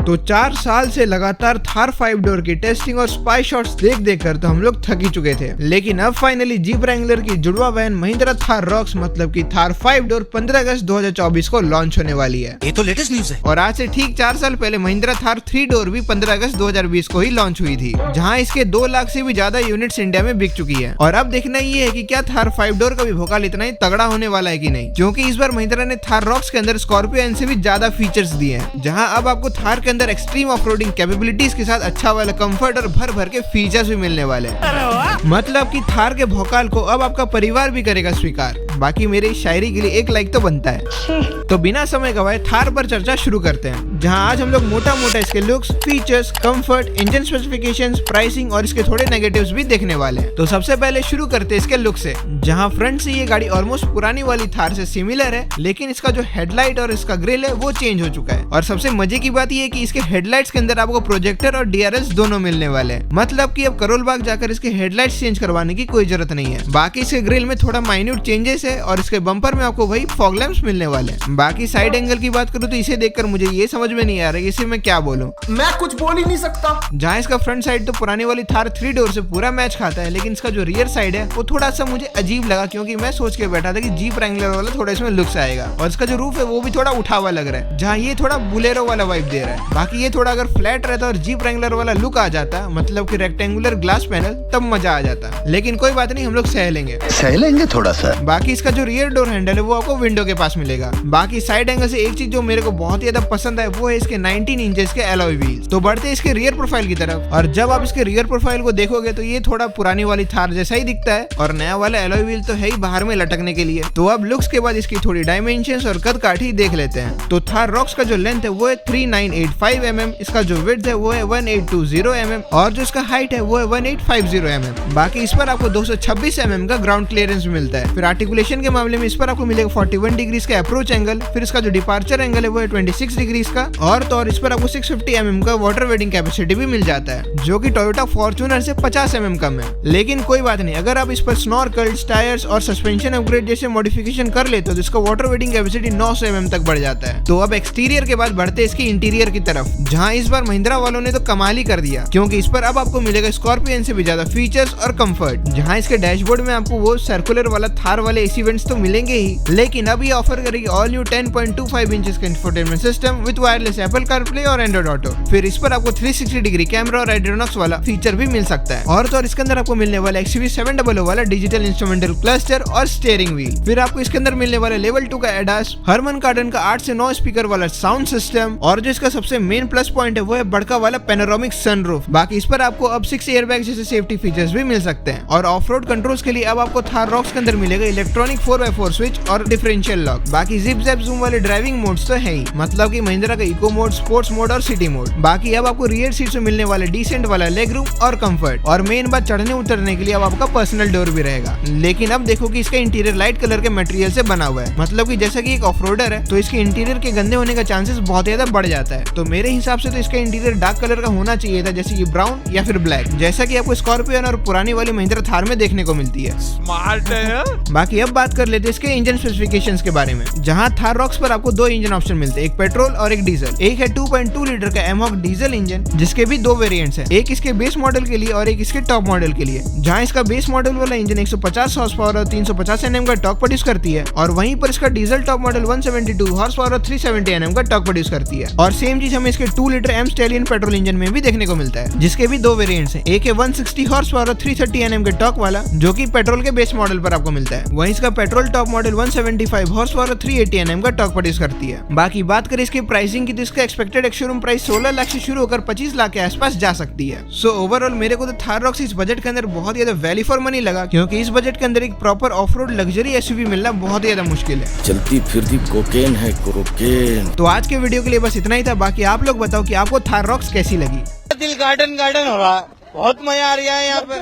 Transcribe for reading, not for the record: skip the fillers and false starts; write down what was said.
तो 4 साल से लगातार थार 5 डोर की टेस्टिंग और स्पाई शॉट्स देख कर तो हम लोग थक ही चुके थे, लेकिन अब फाइनली जीप रैंगलर की जुड़वा बहन महिंद्रा थार रॉक्स मतलब की थार 5 डोर 15 अगस्त 2024 को लॉन्च होने वाली है। ये तो लेटेस्ट न्यूज है। और आज से ठीक 4 साल पहले महिंद्रा थार 3 डोर भी 15 अगस्त 2020 को ही लॉन्च हुई थी, जहां इसके 2 लाख से भी ज्यादा यूनिट्स इंडिया में बिक चुकी है। और अब देखना ये है कि क्या थार 5 डोर का भी भोकाल इतना ही तगड़ा होने वाला है कि नहीं, क्योंकि इस बार महिंद्रा ने थार रॉक्स के अंदर स्कॉर्पियो एन से भी ज्यादा फीचर्स दिए हैं, जहां अब आपको थार के अंदर एक्सट्रीम ऑफरोडिंग कैपेबिलिटीज के साथ अच्छा वाला कंफर्ट और भर भर के फीचर्स भी मिलने वाले हैं। मतलब कि थार के भोकाल को अब आपका परिवार भी करेगा स्वीकार। बाकी मेरी इस शायरी के लिए एक लाइक तो बनता है। तो बिना समय गवाए थार पर चर्चा शुरू करते हैं, जहां आज हम लोग मोटा मोटा इसके looks, features, comfort, engine specifications, pricing और इसके थोड़े नेगेटिव्स भी देखने वाले हैं। तो सबसे पहले शुरू करते हैं इसके लुक से, जहां फ्रंट से ये गाड़ी ऑलमोस्ट पुरानी वाली थार से सिमिलर है, लेकिन इसका जो हेडलाइट और इसका ग्रिल है वो चेंज हो चुका है। और सबसे मजे की बात ये है कि इसके हेडलाइट्स के अंदर आपको प्रोजेक्टर और डीआरएल्स दोनों मिलने वाले हैं। मतलब कि अब करोल बाग जाकर इसके हेडलाइट्स चेंज करवाने की कोई जरूरत नहीं है। बाकी इसके ग्रिल में थोड़ा माइन्यूट चेंजेस है और इसके बम्पर में आपको वही फॉग लैंप्स मिलने वाले हैं। बाकी साइड एंगल की बात करूं तो इसे देखकर मुझे ये समझ में नहीं आ रहा है इसे मैं क्या बोलूं। मैं कुछ बोल ही नहीं सकता। जहां इसका फ्रंट साइड तो पुरानी वाली थार 3 डोर से पूरा मैच खाता है, लेकिन इसका जो रियर साइड है वो थोड़ा सा मुझे अजीब लगा, क्योंकि मैं सोच के बैठा था कि जीप रैंगलर वाला थोड़ा इसमें लुक्स आएगा। और इसका जो रूफ है वो भी थोड़ा उठा हुआ लग रहा है, जहाँ ये थोड़ा बुलेरो वाला वाइब दे रहा है। बाकी ये थोड़ा अगर फ्लैट रहता और जीप रैंगलर वाला लुक आ जाता, मतलब कि रेक्टेंगुलर ग्लास पैनल, तब मजा आ जाता। लेकिन कोई बात नहीं, हम लोग सह लेंगे थोड़ा सा। बाकी इसका जो रियर डोर हैंडल है वो आपको विंडो के पास मिलेगा। बाकी साइड एंगल से एक चीज जो मेरे को बहुत ही ज्यादा पसंद है वो है इसके 19 इंचेस के एलॉय व्हील्स। तो बढ़ते इसके रियर प्रोफाइल की तरफ, और जब आप इसके रियर प्रोफाइल को देखोगे तो ये थोड़ा पुरानी वाली थार जैसा ही दिखता है, और नया वाला एलॉय व्हील तो है ही बाहर में लटकने के लिए। तो अब लुक्स के बाद इसकी थोड़ी डायमेंशंस और कद काठी देख लेते हैं। तो थार रॉक्स का जो लेंथ है वो है 3985 mm, इसका जो विड्थ है वो है 1820 mm, और जो इसका हाइट है वो है 1850 mm। बाकी इस पर आपको 226 mm का ग्राउंड क्लियरेंस मिलता है। फिर आर्टिकुलेशन के मामले में इस पर आपको मिलेगा 41 डिग्रीज का अप्रोच एंगल, फिर इसका जो डिपार्चर एंगल है वो है 26 डिग्रीज का, और तो और इस पर आपको 650 mm का वाटर वेडिंग कैपेसिटी भी मिल जाता है, जो कि टोयोटा फॉर्च्यूनर से 50 mm कम है। लेकिन कोई बात नहीं, अगर आप इस पर स्नॉर्कल्स, टायर्स और सस्पेंशन अपग्रेड जैसे मॉडिफिकेशन कर लेते हो तो इसका वाटर वेडिंग कैपेसिटी 900 mm तक बढ़ जाता है। तो अब एक्सटीरियर के बाद बढ़ते इसके इंटीरियर की तरफ, जहां इस बार महिंद्रा वालों ने तो कमाल ही कर दिया, क्योंकि इस पर अब आपको मिलेगा स्कॉर्पियो एन से भी ज्यादा फीचर्स और कंफर्ट। जहां इसके डैशबोर्ड में आपको वो सर्कुलर वाला थार वाले एसी वेंट्स तो मिलेंगे ही, लेकिन अब ये ऑफर करेगी ऑल न्यू 10.25 इंचेस का infotainment system with wireless Apple CarPlay और एंड्रॉइड ऑटो। फिर इस पर आपको 360 डिग्री कैमरा और एड्रोनॉक्स वाला फीचर भी मिल सकता है, और तो और इसके अंदर आपको मिलने वाला XUV700 वाला डिजिटल इंस्ट्रूमेंटल क्लस्टर और स्टीयरिंग व्हील। फिर आपको इसके अंदर मिलने वाला लेवल 2 का एडास, हरमन कार्डन का 8 से 9 स्पीकर वाला साउंड सिस्टम, और जो इसका सबसे मेन प्लस पॉइंट है वो है बड़का वाला पैनोरामिक सनरूफ। बाकी इस पर आपको अब 6 एयरबैग जैसे सेफ्टी फीचर्स भी मिल सकते हैं। और ऑफ रोड कंट्रोल्स के लिए अब आपको थार रॉक्स के अंदर मिलेगा इलेक्ट्रॉनिक 4x4 स्विच और डिफरेंशियल लॉक। बाकी जिप जैप जूम वाले ड्राइविंग मोड्स तो है ही, मतलब कि महिंद्रा का इको मोड, स्पोर्ट्स मोड और सिटी मोड। बाकी अब आपको रियर सीट में मिलने वाले डिसेंट वाला लेग रूम और कंफर्ट, और मेन बात चढ़ने उतरने के लिए अब आपका पर्सनल डोर भी रहेगा। लेकिन अब देखो कि इसका इंटीरियर लाइट कलर के मटेरियल से बना हुआ है, मतलब कि जैसा कि एक ऑफ रोडर है तो इसके इंटीरियर के गंदे होने का चांसेस बहुत ज्यादा बढ़ जाता है। तो मेरे हिसाब से तो इसका इंटीरियर डार्क कलर का होना चाहिए था, जैसे कि ब्राउन या फिर ब्लैक, जैसा कि आपको स्कॉर्पियो और पुरानी वाली महिंद्रा थार में देखने को मिलती है। स्मार्ट है। बाकी अब बात कर लेते हैं इसके इंजन स्पेसिफिकेशंस के बारे में, जहां थार रॉक्स पर आपको 2 इंजन ऑप्शन मिलते हैं, एक पेट्रोल और एक डीजल। एक है 2.2 लीटर का एमहॉक डीजल इंजन, जिसके भी 2 वेरिएंट्स हैं, एक इसके बेस मॉडल के लिए और एक इसके टॉप मॉडल के लिए। जहां इसका बेस मॉडल वाला इंजन 150 हॉर्स पावर और 350 Nm का टॉर्क प्रोड्यूस करती है, और वहीं पर इसका diesel top model 172 horse power और 370 Nm का टॉर्क प्रोड्यूस करती है। और सेम चीज हमें इसके 2 litre M Stallion petrol engine में भी देखने को मिलता है, जिसके भी 2 वेरिएंट्स हैं, एक है 160 हॉर्स पावर और 330 Nm के टॉर्क वाला, जो कि पेट्रोल के बेस मॉडल पर आपको मिलता है। वहीं इसका petrol top model 175 horse power और 380 Nm का टॉर्क प्रोड्यूस करती है। बाकी बात करें इसकी प्राइसिंग की तो इसका एक्सपेक्टेड एक्स-शोरूम प्राइस 16 लाख से शुरू होकर 25 लाख के आसपास जा सकती है। सो ओवरऑल मेरे को तो थार रॉक्स इस बजट के अंदर बहुत ज्यादा वैल्यू फॉर मनी लगा, क्योंकि इस बजट के अंदर एक proper off road luxury SUV मिलना बहुत ज्यादा मुश्किल है। चलती फिरती कोकेन है, कोकेन। तो आज के वीडियो के लिए बस इतना ही था। बाकी आप लोग बताओ कि आपको थार रॉक्स कैसी लगी। दिल गार्डन गार्डन हो रहा है, बहुत मजा आ रहा है यहाँ पे।